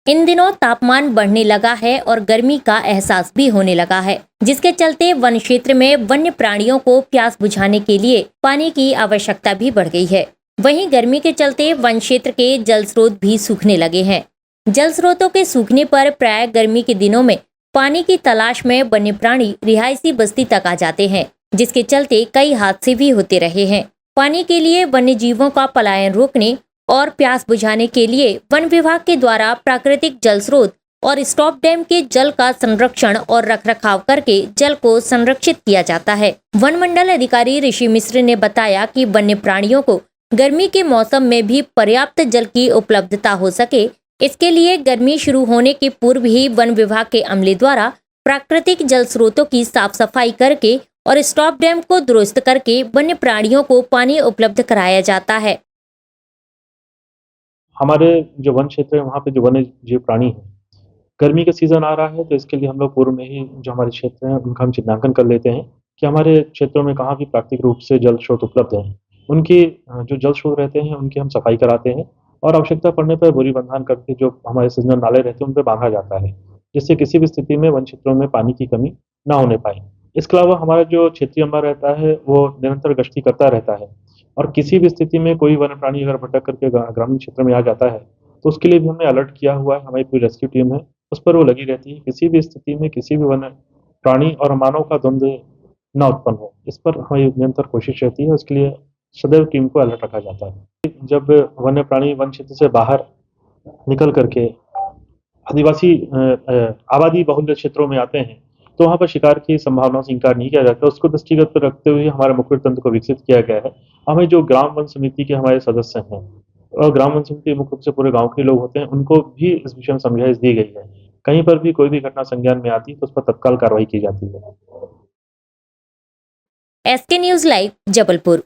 इन दिनों तापमान बढ़ने लगा है और गर्मी का एहसास भी होने लगा है, जिसके चलते वन क्षेत्र में वन्य प्राणियों को प्यास बुझाने के लिए पानी की आवश्यकता भी बढ़ गई है। वहीं गर्मी के चलते वन क्षेत्र के जल स्रोत भी सूखने लगे हैं। जल स्रोतों के सूखने पर प्राय गर्मी के दिनों में पानी की तलाश में वन्य प्राणी रिहायशी बस्ती तक आ जाते हैं, जिसके चलते कई हादसे भी होते रहे हैं। पानी के लिए वन्य जीवों का पलायन रोकने और प्यास बुझाने के लिए वन विभाग के द्वारा प्राकृतिक जल स्रोत और स्टॉप डैम के जल का संरक्षण और रखरखाव करके जल को संरक्षित किया जाता है। वन मंडल अधिकारी ऋषि मिश्र ने बताया कि वन्य प्राणियों को गर्मी के मौसम में भी पर्याप्त जल की उपलब्धता हो सके, इसके लिए गर्मी शुरू होने के पूर्व ही वन विभाग के अमले द्वारा प्राकृतिक जल स्रोतों की साफ सफाई करके और स्टॉप डैम को दुरुस्त करके वन्य प्राणियों को पानी उपलब्ध कराया जाता है। हमारे जो वन क्षेत्र है वहाँ पे जो वन्य जीव प्राणी हैं, गर्मी का सीज़न आ रहा है तो इसके लिए हम लोग पूर्व में ही जो हमारे क्षेत्र हैं उनका हम चिन्हांकन कर लेते हैं कि हमारे क्षेत्रों में कहाँ भी प्राकृतिक रूप से जल स्रोत उपलब्ध हैं। उनकी जो जल स्रोत रहते हैं उनकी हम सफाई कराते हैं और आवश्यकता पड़ने पर बोरी बंधान करके जो हमारे सीज़नल नाले रहते हैं उन पे बाँधा जाता है, जिससे किसी भी स्थिति में वन क्षेत्रों में पानी की कमी ना होने पाए। इसके अलावा हमारा जो क्षेत्रीय अमला रहता है वो निरंतर गश्ती करता रहता है और किसी भी स्थिति में कोई वन्य प्राणी अगर भटक करके ग्रामीण क्षेत्र में आ जाता है, तो उसके लिए भी हमने अलर्ट किया हुआ है, हमारी पूरी रेस्क्यू टीम है, उस पर वो लगी रहती है। किसी भी स्थिति में किसी भी वन्य प्राणी और मानव का द्वंद्व ना उत्पन्न हो, इस पर हमारी निरंतर कोशिश रहती है, उसके लिए सदैव टीम को अलर्ट रखा जाता है। जब वन्य प्राणी वन क्षेत्र से बाहर निकल करके आदिवासी आबादी बहुल्य क्षेत्रों में आते हैं, तो वहाँ पर शिकार की संभावनाओं से इनकार नहीं किया जाता। उसको दृष्टिगत पर रखते हुए हमारे मुख्य तंत्र को विकसित किया गया है। हमें जो ग्राम वन समिति के हमारे सदस्य हैं और ग्राम वन समिति मुख्य रूप से पूरे गाँव के लोग होते हैं, उनको भी इस विषय में समझाइश दी गई है। कहीं पर भी कोई भी घटना संज्ञान में आती है तो उस पर तत्काल कार्रवाई की जाती है। SK news live, Jabalpur.